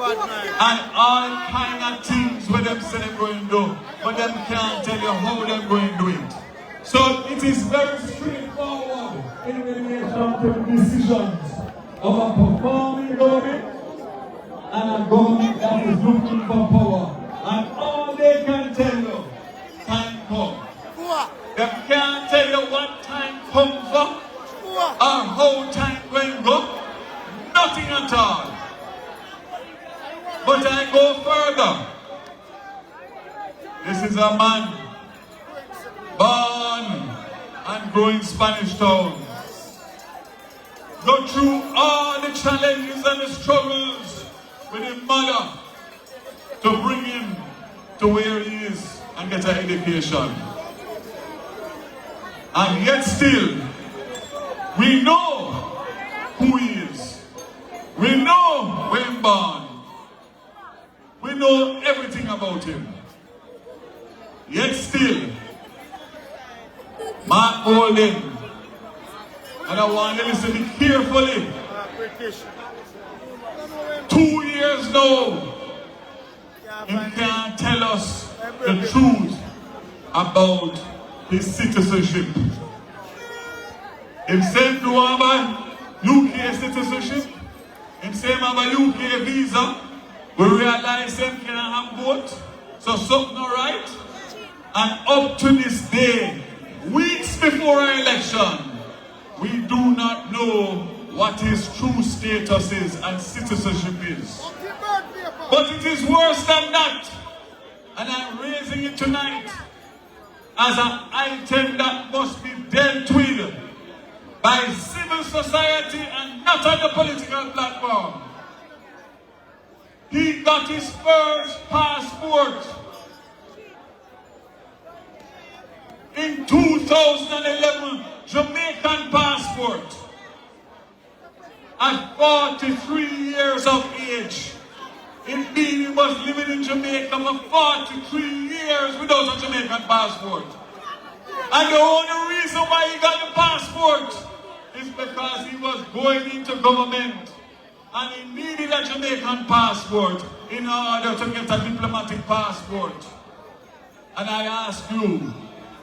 And all kind of things where them say they're going to do, but them can't tell you how they're going to do it. So it is very straightforward in relation to decisions of a performing government and a government that is looking for power. And all they can tell you, time comes. They can't tell you what time comes for or how time going to go. Nothing at all. But I go further. This is a man born and growing Spanish Town. Go through all the challenges and the struggles with his mother to bring him to where he is and get an education. And yet still, we know who he is. We know where he was born. We know everything about him. Yet still, Mark Holden, and I want you to listen to me carefully. 2 years now, he can't tell us the truth about his citizenship. He said to have a UK citizenship. He said have a UK visa. We realize him can have both. So something not right. And up to this day, weeks before our election, we do not know what his true status is and citizenship is. But it is worse than that. And I'm raising it tonight as an item that must be dealt with by civil society and not on the political platform. He got his first passport in 2011, Jamaican passport, at 43 years of age. It means he was living in Jamaica for 43 years without a Jamaican passport. And the only reason why he got the passport is because he was going into government and he needed a Jamaican passport in order to get a diplomatic passport. And I ask you,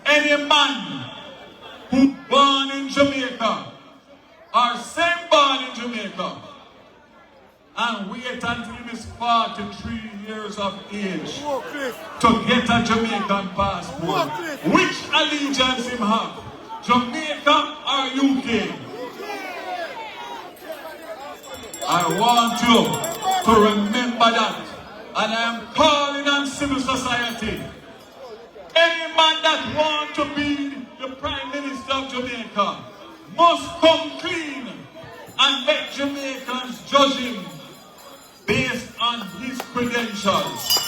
any man who born in Jamaica or same born in Jamaica and wait until he is 43 years of age to get a Jamaican passport, which allegiance him have? Jamaica or UK? I want you to remember that. And I am calling on civil society. Any man that wants to be the Prime Minister of Jamaica must come clean and let Jamaicans judge him based on his credentials.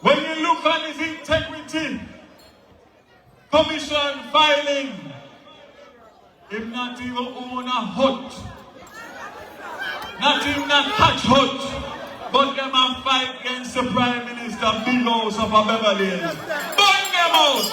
When you look on his integrity, commission filing, him not even own a hut, not even a thatch hut, but them a fight against the Prime Minister, big house of a Beverly Hills. Burn them out!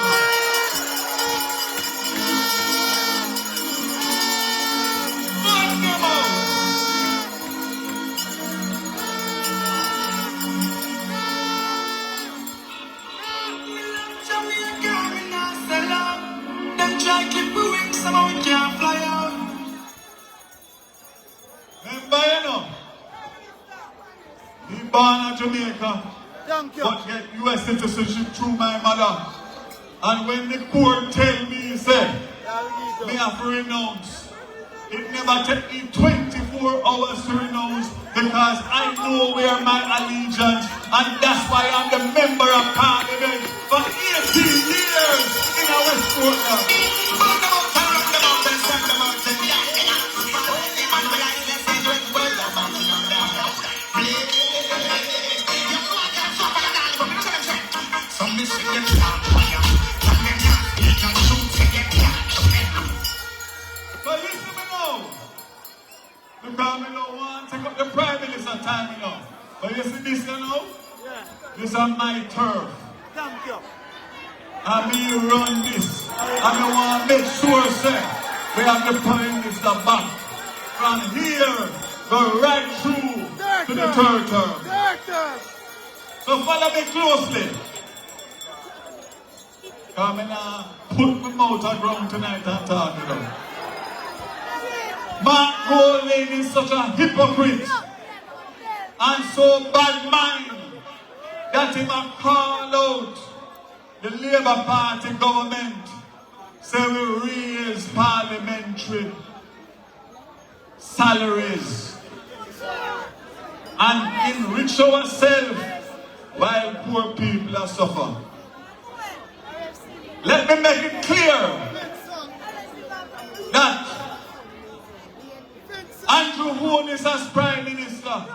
Born in Jamaica, but get US citizenship through my mother. And when the court tell me, say, me have to renounce, it never take me 24 hours to renounce because I know where my allegiance, and that's why I'm the member of parliament for 18 years. But listen me now. Because we don't want to take up the Prime Minister time, you know. But you see this, you know? Yeah. This is my turf. Thank you. And me run this. And I want to make sure, sir, we have the Prime Minister back. From here, go right through to the third term. So follow me closely. Come and put my mouth on ground tonight and talk, you know. Mark Golding is such a hypocrite and so bad mind that he might call out the Labour Party government, say we raise parliamentary salaries and enrich ourselves while poor people are suffering. Let me make it clear that Andrew Holness as Prime Minister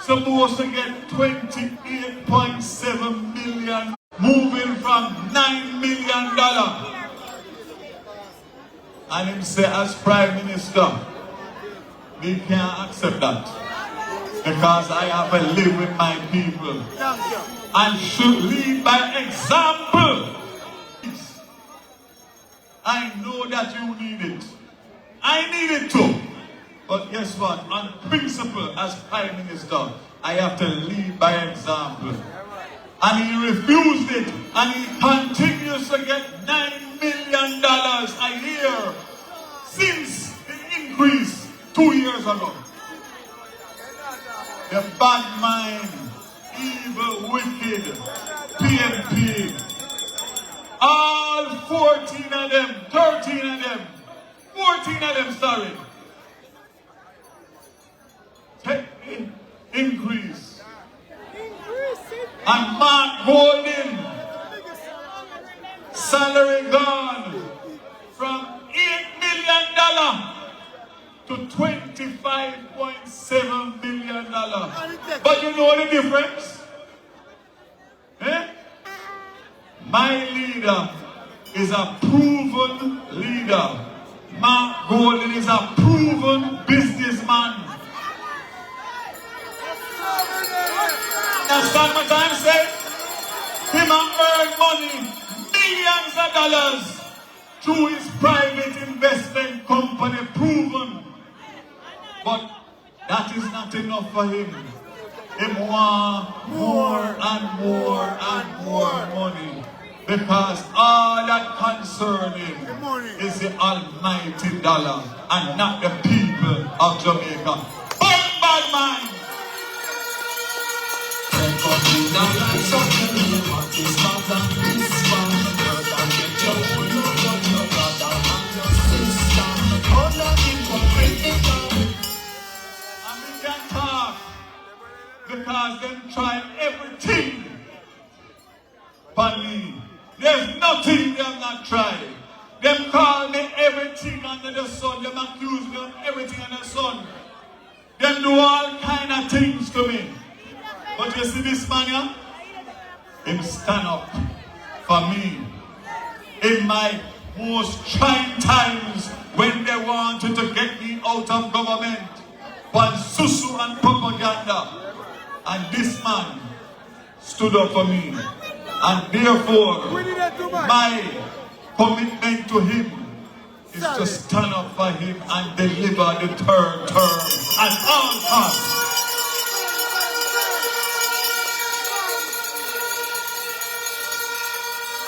supposed to get 28.7 million, moving from $9 million. And him say as Prime Minister, we can't accept that. Because I have to live with my people. And should lead by example. I know that you need it. I need it too. But guess what? On principle, as Prime Minister, I have to lead by example. And he refused it. And he continues to get $9 million a year since the increase 2 years ago. The bad mind, evil, wicked, PNP, all 14 of them, 13 of them, 14 of them, sorry. Take increase. And Mark Golding, salary gone from $8 million to $25.7 million. But you know the difference? Eh? My leader is a proven leader. Mark Golding is a proven businessman. Understand what I'm saying? Him earn money, millions of dollars, through his private investment company, proven. But that is not enough for him. Him want more and more and more money. Because all that concern him is the almighty dollar and not the people of Jamaica. Bad mind! And we can talk because them try everything for me. There's nothing they have not tried. Them call me everything under the sun. Them accuse me of everything under the sun. Them do all kind of things to me. But you see this man here? Him stand up for me in my most trying times when they wanted to get me out of government for susu and propaganda. And this man stood up for me. And therefore, my commitment to him is to stand up for him and deliver the third term at all costs.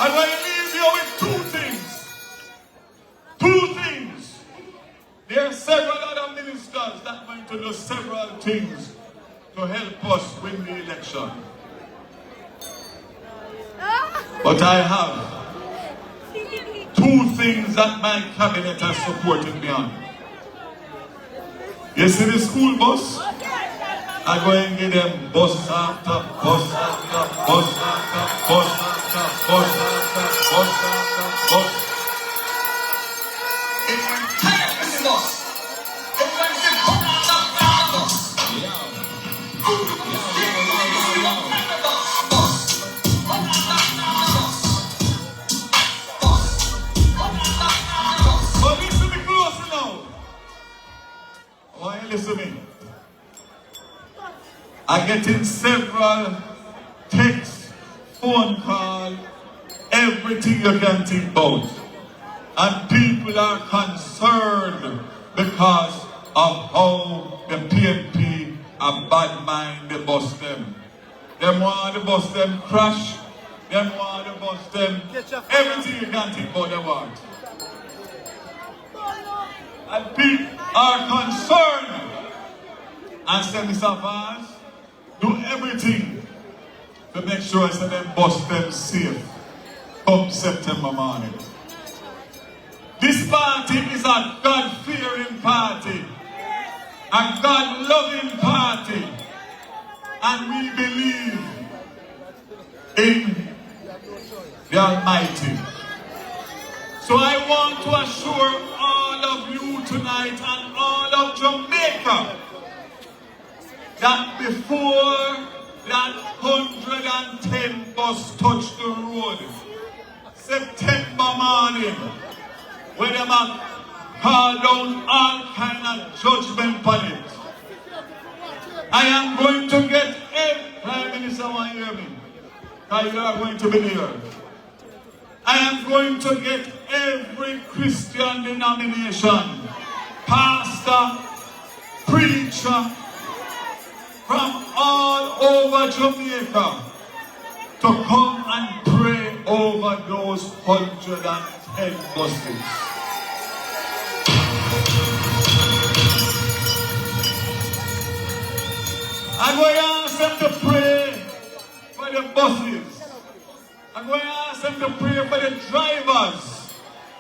I'm going to leave you with two things. Two things. There are several other ministers that are going to do several things to help us win the election. But I have two things that my cabinet has supported me on. You see the school bus? I go and give them bus after bus after bus after bus after bus after bus after bus. It's entirely bus. It's like the bus after bus. Bus. I'm getting several texts, phone calls, everything you can think about. And people are concerned because of how the PNP a bad mind they bust them. Them want to bust them crash, them want to bust them everything you can think about they want. And people are concerned and say, Mr. Vaz, do everything to make sure that them bust them safe come September morning. This party is a God-fearing party, a God-loving party, and we believe in the Almighty. So I want to assure all of you tonight and all of Jamaica that before that 110 bus touched the road, September morning, when them call down all kind of judgment on it, I am going to get every Prime Minister want to hear me, because you are going to be there. I am going to get every Christian denomination, pastor, preacher, from all over Jamaica to come and pray over those 110 buses. I'm going to ask them to pray for the buses. I'm going to ask them to pray for the drivers.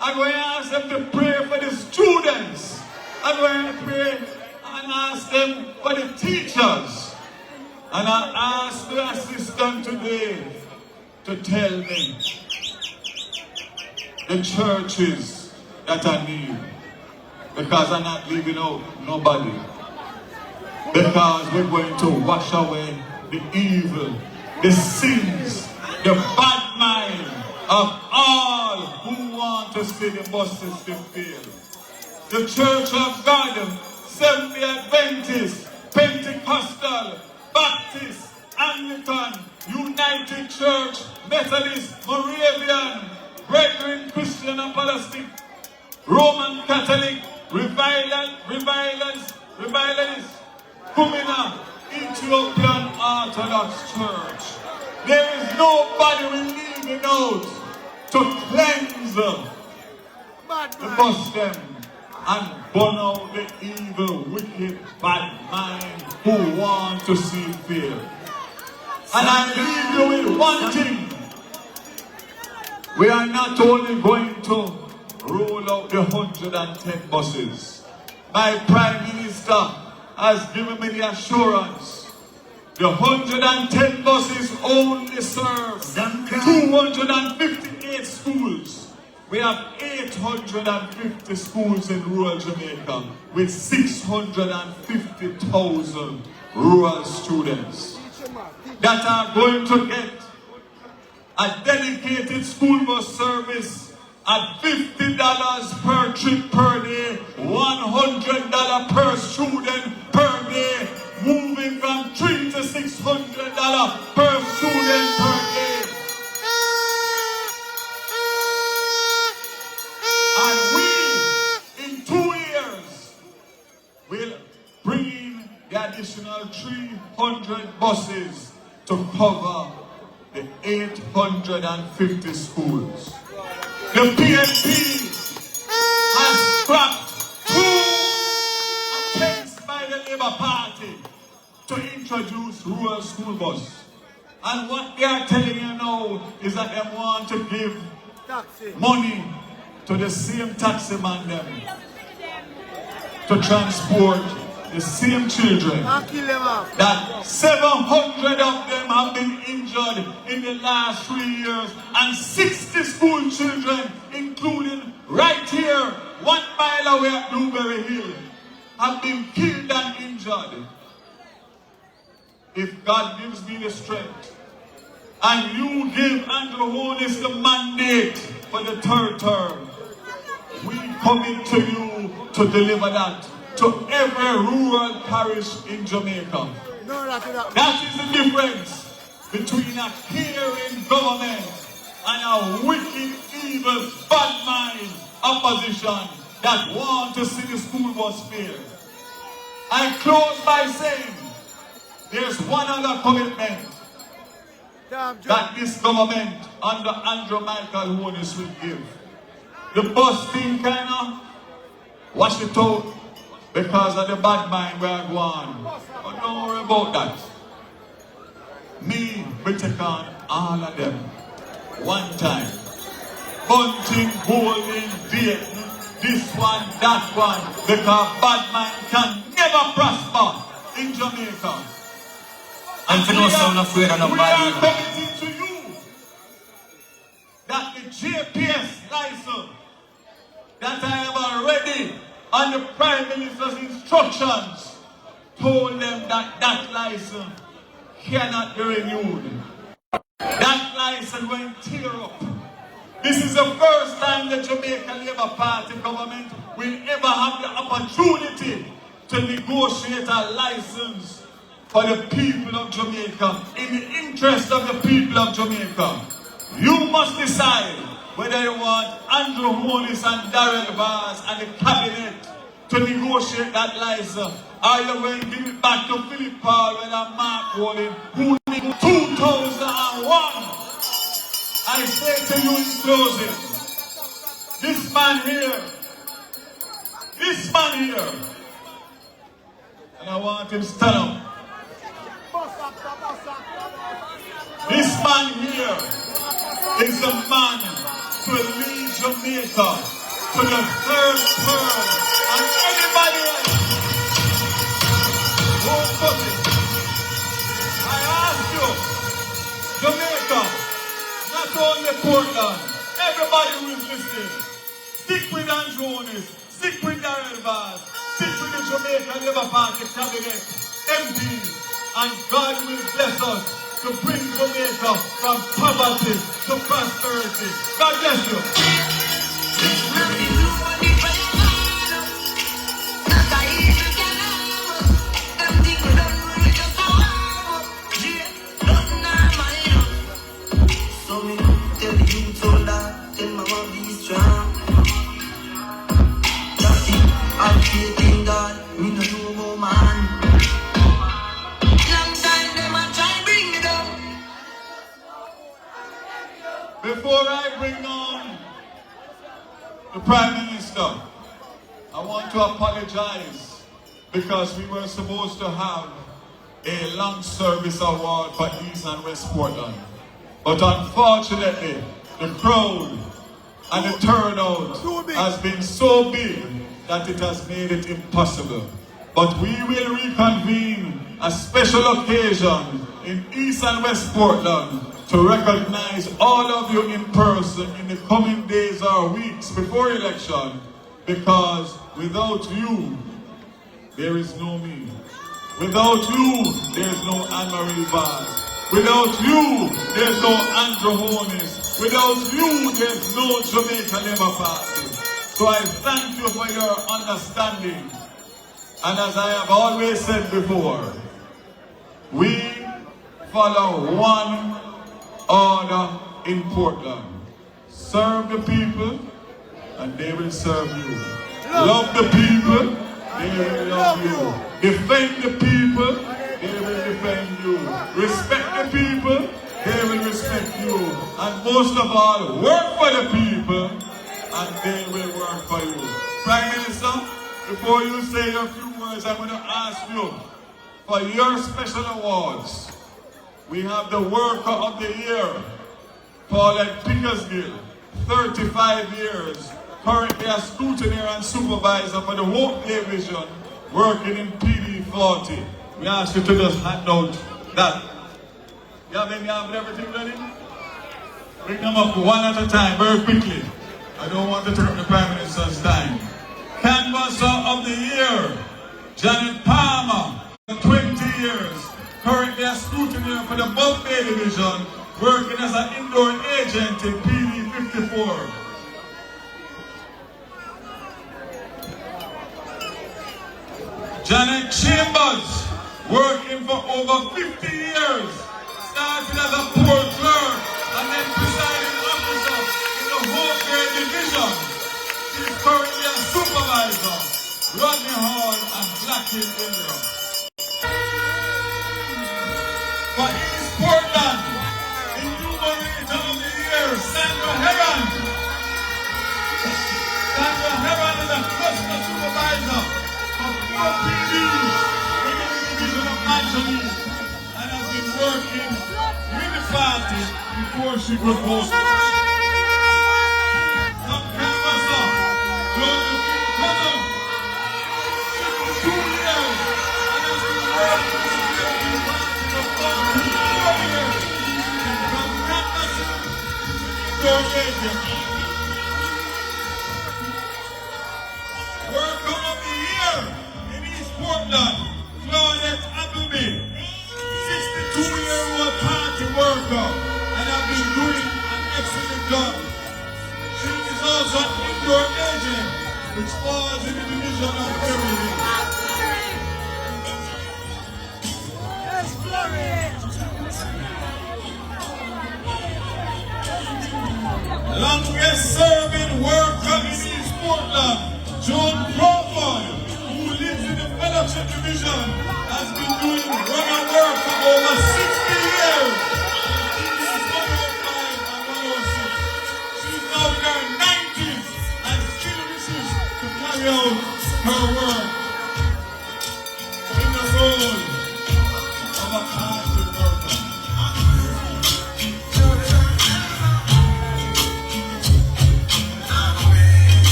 I'm going to ask them to pray for the students. I'm going to pray and ask them for the teachers. And I asked the assistant today to tell me the churches that I need, because I'm not leaving out nobody. Because we're going to wash away the evil, the sins, the bad mind of all who want to see the bus system fail. The Church of God, Seventh-day Adventist, Pentecostal, Baptist, Anglican, United Church, Methodist, Moravian, Brethren, Christian and Palestine, Roman Catholic, Revivalists, Kumina, Ethiopian Orthodox Church. There is nobody we're leaving out to cleanse the Muslim and burn out the evil, wicked, bad mind who want to see fear. And I leave you with one thing. We are not only going to roll out the 110 buses. My Prime Minister has given me the assurance the 110 buses only serve 258 schools. We have 850 schools in rural Jamaica with 650,000 rural students that are going to get a dedicated school bus service at $50 per trip per day, $100 per student per day, moving from $300 to $600 per student per day. And we, in 2 years, will bring in the additional 300 buses to cover the 850 schools. The PNP has scrapped 2 attempts by the Labour Party to introduce rural school bus. And what they are telling you now is that they want to give money to the same taxi man them to transport the same children. That 700 of them have been injured in the last 3 years, and 60 school children, including right here, 1 mile away at Newberry Hill, have been killed and injured. If God gives me the strength, and you give Andrew Holness the mandate for the 3rd term, we commit to you to deliver that to every rural parish in Jamaica. That is the difference between a caring government and a wicked, evil, bad mind opposition that want to see the school bus fail. I close by saying there's one other commitment that this government under Michael Holness will give. The bus thing kind of wash it out because of the bad mind we are going. But don't worry about that. Me, we take on all of them one time. Bunting, holding, dating, this one, that one, because bad mind can never prosper in Jamaica. And for no sound afraid of nobody. We are committing to you that the GPS license that I have already on the Prime Minister's instructions told them that that license cannot be renewed. That license will tear up. This is the first time the Jamaican Labour Party government will ever have the opportunity to negotiate a license for the people of Jamaica, in the interest of the people of Jamaica. You must decide whether you want Andrew Holness and Darrell Vaz and the cabinet to negotiate that license, or you will give it back to Philip Paul and Mark Wallen, who in 2001. I say to you in closing, this man here, and I want him to stand up. This man here is a man to lead Jamaica to the third term, and anybody else won't put it. I ask you, Jamaica, not only Portland, everybody who is listening, stick with Andrew Holness, stick with Darrell Vaz, stick with the Jamaican Labour Party cabinet, MPs, and God will bless us to bring Jamaica from poverty to prosperity. God bless you. Before I bring on the Prime Minister, I want to apologize because we were supposed to have a long service award for East and West Portland. But unfortunately, the crowd and the turnout has been so big that it has made it impossible. But we will reconvene a special occasion in East and West Portland to recognize all of you in person in the coming days or weeks before election, because without you, there is no me. Without you, there is no Anne-Marie Vaz. Without you, there is no Andrew Holness. Without you, there is no Jamaica Labour Party. So I thank you for your understanding. And as I have always said before, we follow one order in Portland. Serve the people and they will serve you. Love the people, they will love you. Defend the people, they will defend you. Respect the people, they will respect you. And most of all, work for the people and they will work for you. Prime Minister, before you say a few words, I'm going to ask you for your special awards. We have the Worker of the Year, Paulette Pickersgill, 35 years, currently a scrutineer and supervisor for the Hope Division, working in PD 40. We ask you to just hand out that. You have everything ready? Bring them up one at a time, very quickly. I don't want to take up the Prime Minister's time. Canvasser of the Year, Janet Palmer, 20 years. Currently a scrutineer for the Bombay Division, working as an indoor agent in PD 54. Janet Chambers, working for over 50 years. Started as a poor clerk and then presiding officer in the Hope Care Division. She is currently a supervisor, Rodney Hall and Blackhill area. For East Portland, enumerator of the year, Sandra Heron. Sandra Heron is a cluster supervisor of 4 PDs in the division of Manchester and has been working with the party before she was voted. Some canvasser, Josephine Cousin, 52 years and has been working with the party for 4 years. From canvasser to agent. Worker of the year in East Portland, Claudette Appleby, 62-year-old party worker, and have been doing an excellent job. She is also an indoor agent, which falls in the division of everything. Longest serving worker in East Portland, John Crawford, who lives in the fellowship division, has been doing runner work for over 60 years. She's 105 and 106. She's now in her 90s and still wishes to carry out her work in the role of a party worker.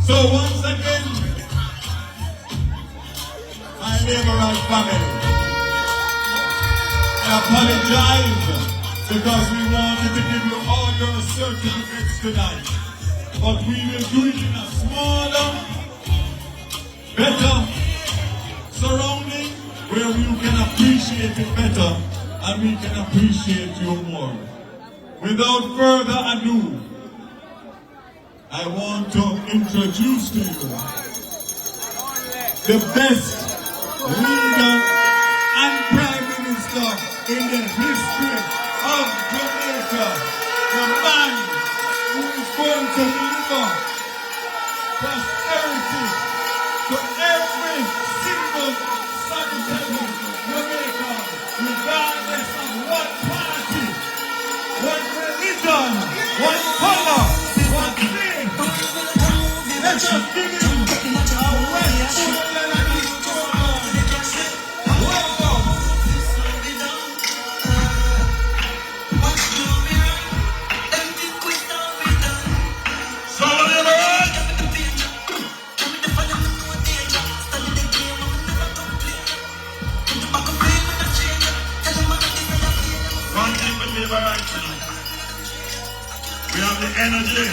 So once again, my neighborhood family, I apologize because we wanted to give you all your certificates tonight, but we will do it in a smaller, better surrounding where you can appreciate it better and we can appreciate you more. Without further ado, I want to introduce to you the best leader and prime minister in the history of Jamaica. The man who is going to deliver prosperity to every single solitary Jamaican, regardless of what party, what religion, what color, what creed. Let's just give him a West Portland and East Portland. Welcome. Somebody right? One thing with me right now. We have the energy.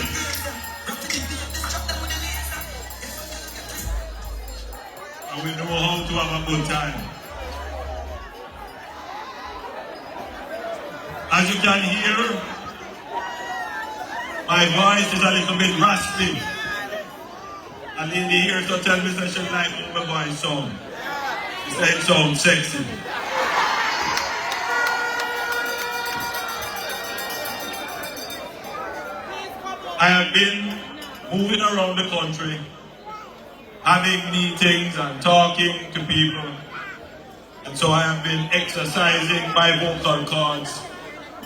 And we know how to have a good time. As you can hear, my voice is a little bit raspy. And in the ears to tell me that she like my voice sound. She said it sounds sexy. I have been moving around the country, having meetings and talking to people. And so I have been exercising my vocal cords,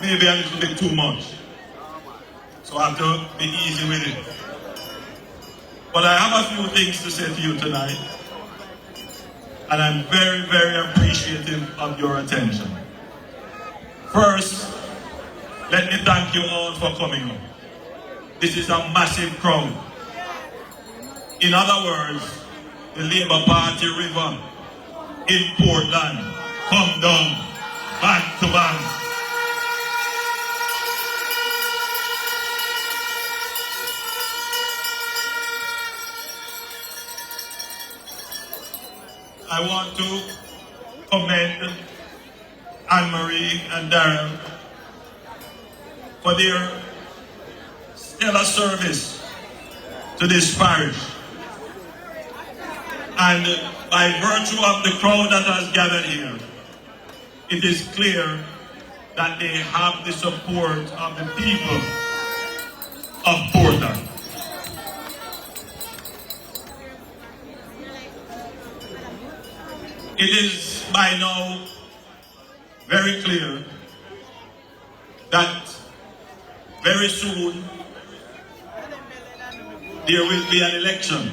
maybe a little bit too much. So I have to be easy with it. But I have a few things to say to you tonight. And I'm very, very appreciative of your attention. First, let me thank you all for coming up. This is a massive crowd. In other words, the Labour Party river in Portland come down bank to bank. I want to commend Anne-Marie and Darren for their stellar service to this parish. And by virtue of the crowd that has gathered here, it is clear that they have the support of the people of Portland. It is by now very clear that very soon there will be an election.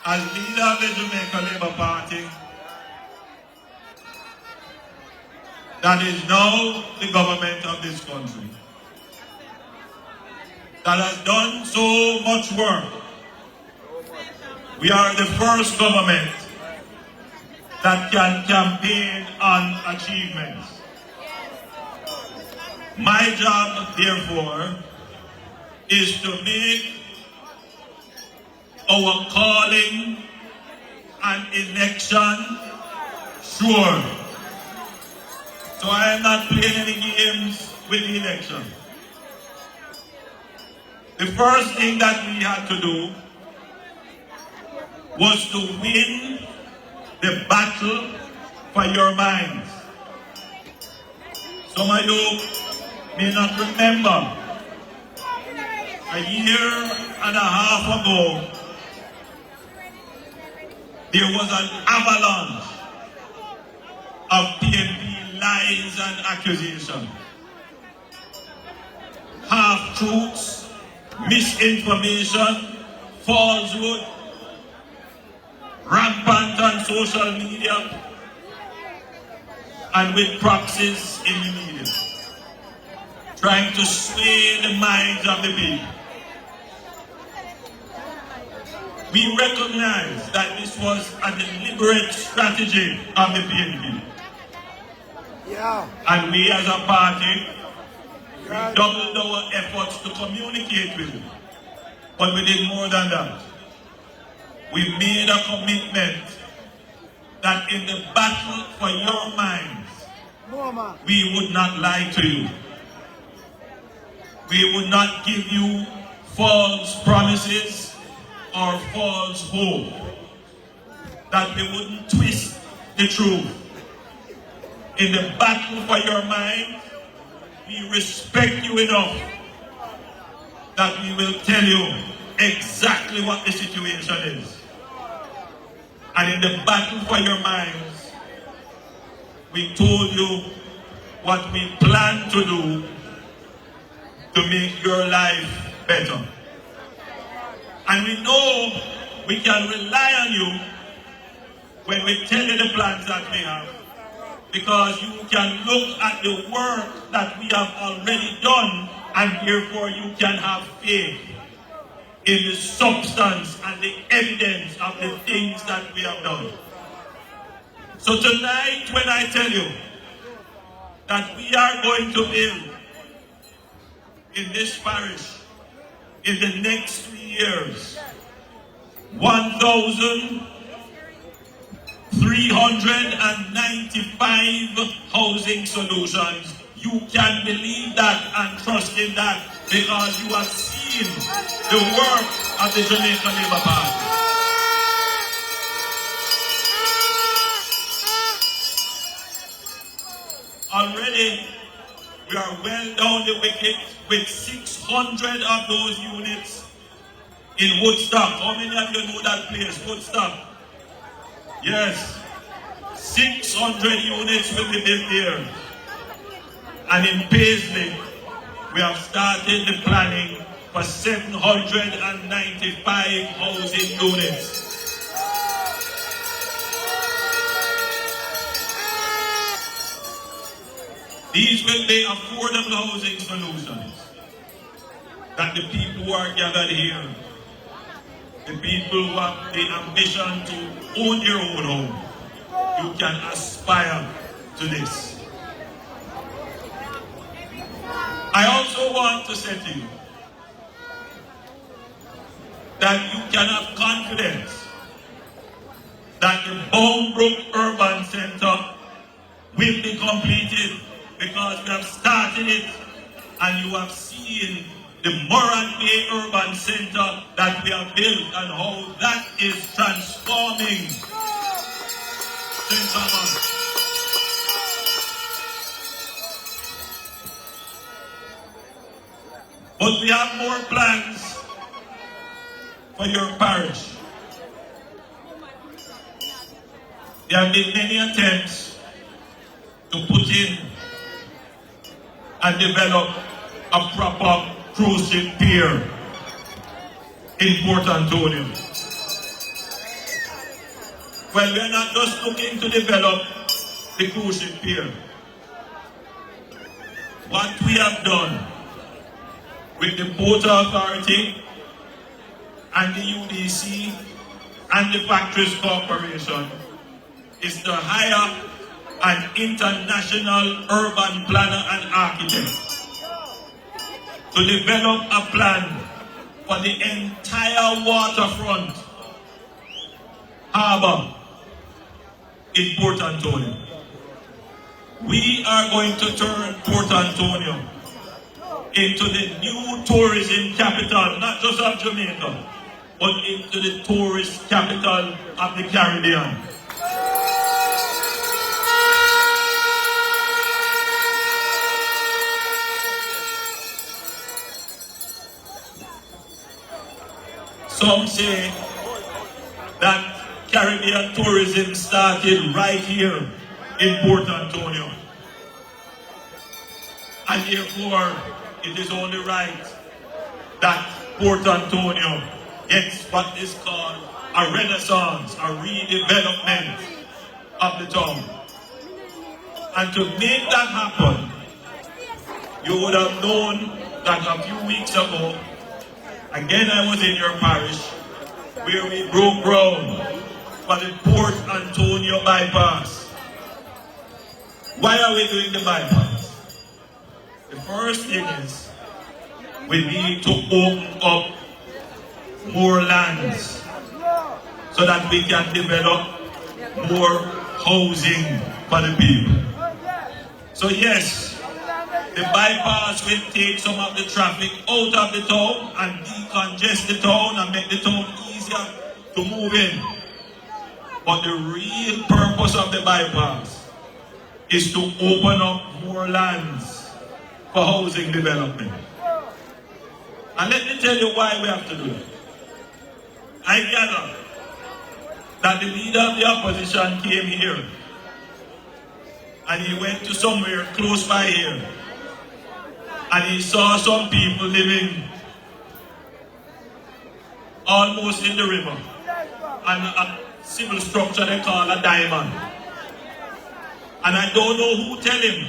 As leader of the Jamaica Labour Party, that is now the government of this country, that has done so much work. We are the first government that can campaign on achievements. My job, therefore, is to make our calling and election sure. So I am not playing any games with the election. The first thing that we had to do was to win the battle for your minds. Some of you may not remember, a year and a half ago, there was an avalanche of PNP lies and accusations. Half-truths, misinformation, falsehood, rampant on social media, and with proxies in the media, trying to sway the minds of the people. We recognize that this was a deliberate strategy of the PNP. Yeah. And we as a party, we doubled our efforts to communicate with you. But we did more than that. We made a commitment that in the battle for your minds, we would not lie to you. We would not give you false promises or false hope, that we wouldn't twist the truth. In the battle for your mind, we respect you enough that we will tell you exactly what the situation is. And in the battle for your minds, we told you what we plan to do to make your life better. And we know we can rely on you when we tell you the plans that we have, because you can look at the work that we have already done, and therefore you can have faith in the substance and the evidence of the things that we have done. So tonight, when I tell you that we are going to build in this parish in the next 3 years 1,395 housing solutions, you can believe that and trust in that, because you have seen the work of the Jamaican Labour Party. Already, we are well down the wicket with 600 of those units in Woodstock. How many of you know that place, Woodstock? Yes. 600 units will be built there. And in Paisley, we have started the planning for 795 housing units. These will be affordable housing solutions that the people who are gathered here, the people who have the ambition to own their own home, you can aspire to this. I also want to say to you that you can have confidence that the Bonebrook Urban Center will be completed, because we have started it and you have seen the Moran Bay Urban Center that we have built and how that is transforming St. Thomas. But we have more plans for your parish. There have been many attempts to put in and develop a proper cruise ship pier in Port Antonio. Well, we are not just looking to develop the cruise ship pier. What we have done with the Port Authority and the UDC and the Factories Corporation is to hire an international urban planner and architect to develop a plan for the entire waterfront harbor in Port Antonio. We are going to turn Port Antonio into the new tourism capital, not just of Jamaica, but into the tourist capital of the Caribbean. Some say that Caribbean tourism started right here in Port Antonio. And therefore, it is only right that Port Antonio gets what is called a renaissance, a redevelopment of the town. And to make that happen, you would have known that a few weeks ago, again I was in your parish, where we broke ground for the Port Antonio bypass. Why are we doing the bypass? The first thing is, we need to open up more lands so that we can develop more housing for the people. So yes, the bypass will take some of the traffic out of the town and decongest the town and make the town easier to move in. But the real purpose of the bypass is to open up more lands for housing development. And let me tell you why we have to do it. I gather that the leader of the opposition came here and he went to somewhere close by here and he saw some people living almost in the river and a civil structure they call a diamond. And I don't know who tell him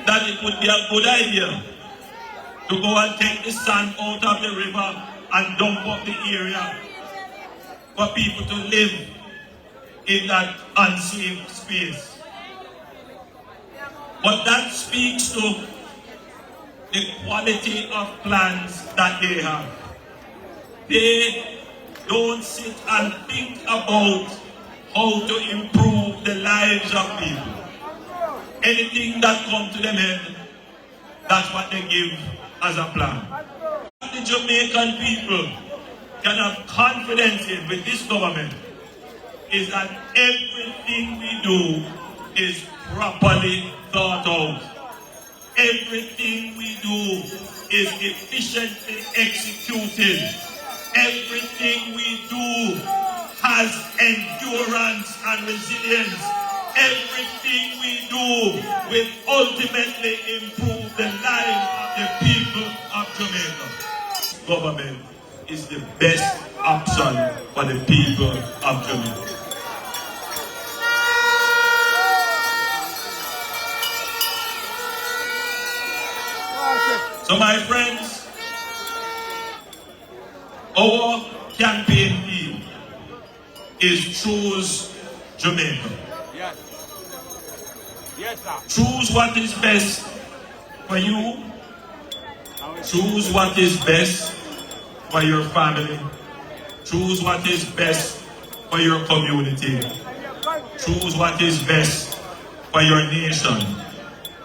that it would be a good idea to go and take the sand out of the river and dump up the area for people to live in that unsafe space. But that speaks to the quality of plans that they have. They don't sit and think about how to improve the lives of people. Anything that comes to them head, that's what they give as a plan. The Jamaican people can have confidence in with this government is that everything we do is properly thought out. Everything we do is efficiently executed. Everything we do has endurance and resilience. Everything we do will ultimately improve the lives of the people of Jamaica. Government is the best option for the people of Jamaica. So my friends, our campaign theme is Choose Jamaica. Yes. Yes, sir. Choose what is best for you. Choose what is best for your family. Choose what is best for your community. Choose what is best for your nation,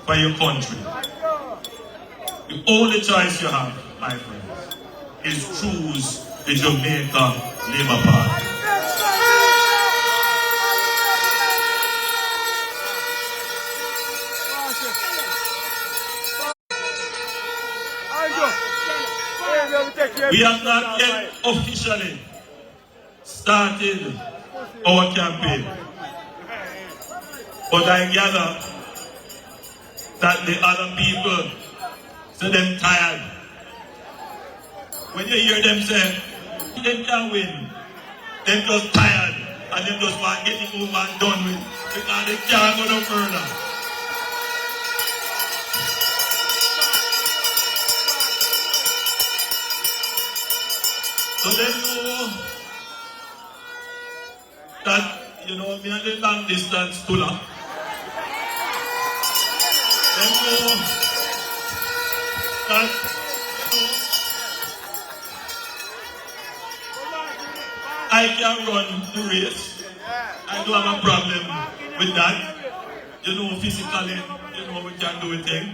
for your country. The only choice you have, my friends, is choose the Jamaica Labour Party. We have not yet officially started our campaign, but I gather that the other people say them tired. When you hear them say, they can't win, them just tired and them just want to get it over and done with because they can't go no further. So they know that, me and the long distance tuller. They know that, I can run the race. I don't have a problem with that. Physically, we can do a thing.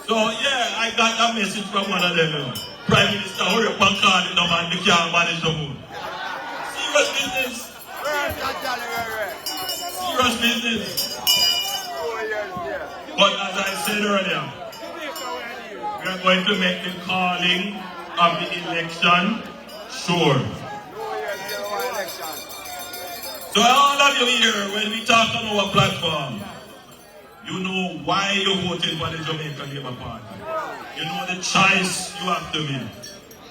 So yeah, I got a message from one of them. Prime Minister, hurry up and call it, man, they can't manage the moon. Serious business. Serious business. But as I said earlier, we are going to make the calling of the election sure. So all of you here, when we talk on our platform, you know why you voted for the Jamaican Labour Party. You know the choice you have to make.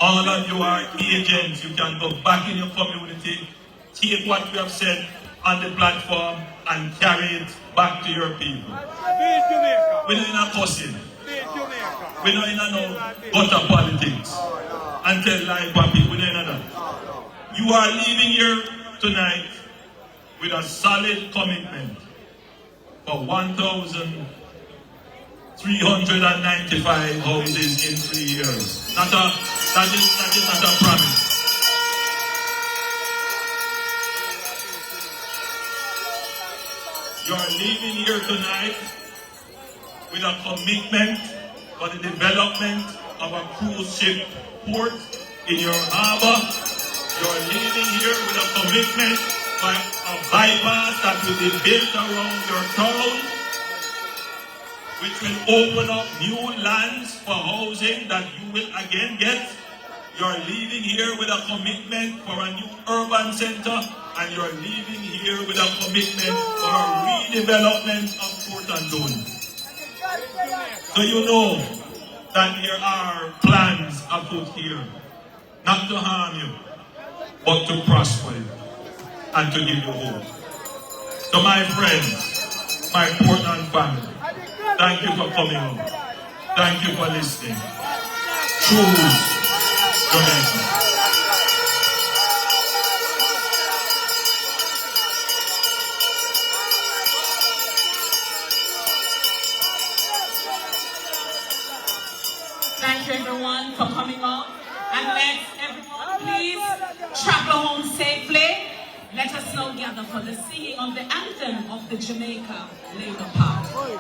All of you are agents. You can go back in your community, take what we have said on the platform and carry it back to your people. We're not in a cussing. We're not in a no gutter politics. And tell lie papi, we're not in that. You are leaving here tonight with a solid commitment for 1,395 houses in 3 years. That is not a promise. You are leaving here tonight with a commitment for the development of a cruise ship port in your harbor. You are leaving here with a commitment for a bypass that will be built around your town, which will open up new lands for housing that you will again get. You're leaving here with a commitment for a new urban center, and you're leaving here with a commitment for a redevelopment of Port and Dune. So you know that there are plans afoot here, not to harm you, but to prosper you and to give you hope. So my friends, my Portland family, thank you for coming home. Thank you for listening. Choose Jamaica. Thank you everyone for coming up. And let everyone please travel home safely. Let us now gather for the singing of the anthem of the Jamaica Labour Party.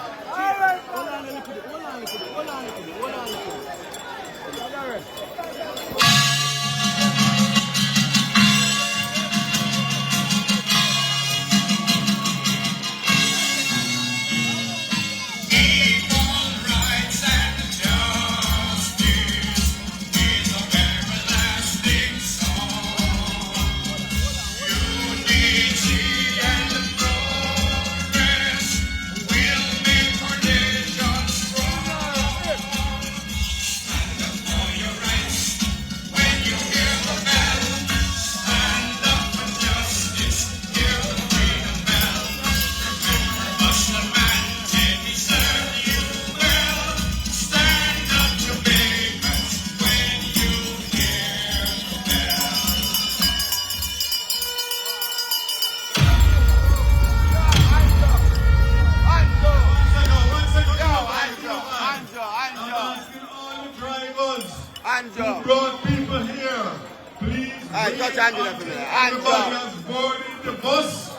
touch Angela for me. Everybody has boarded the bus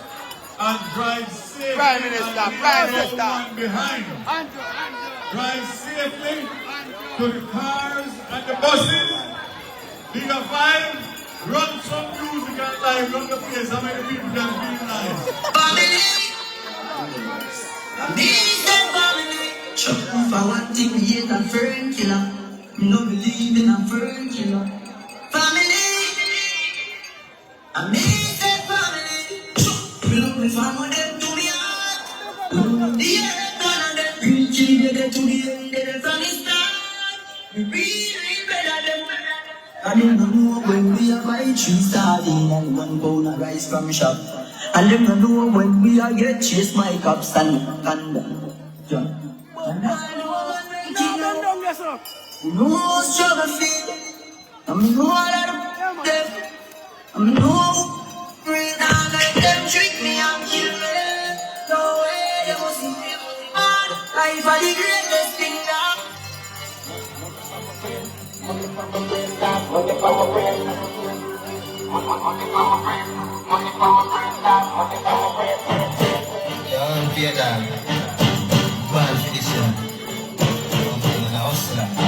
and drive safely. Prime Minister, Prime Minister. One behind. Drive safely to the cars and the buses. Bigger five, run some music and live, run the place. How many people can feel nice? Family. For one thing, we hate a fern killer. We don't believe in a fern killer. Family. I miss that family. We love me family, them to me heart. The earth one of them preaching, they to the end, they from the start. We really better than I don't know when we are buy 3 sardines and 1 pound of rice from shop. And them don't know when we are get chase my cops and John. And I know one making no struggle fit. I'm no lot of them. I'm no free now let them trick me and kill me. No way they must be mad. Life are the greatest thing now. Don't fear that. Go and finish it. I'm feeling a hustler.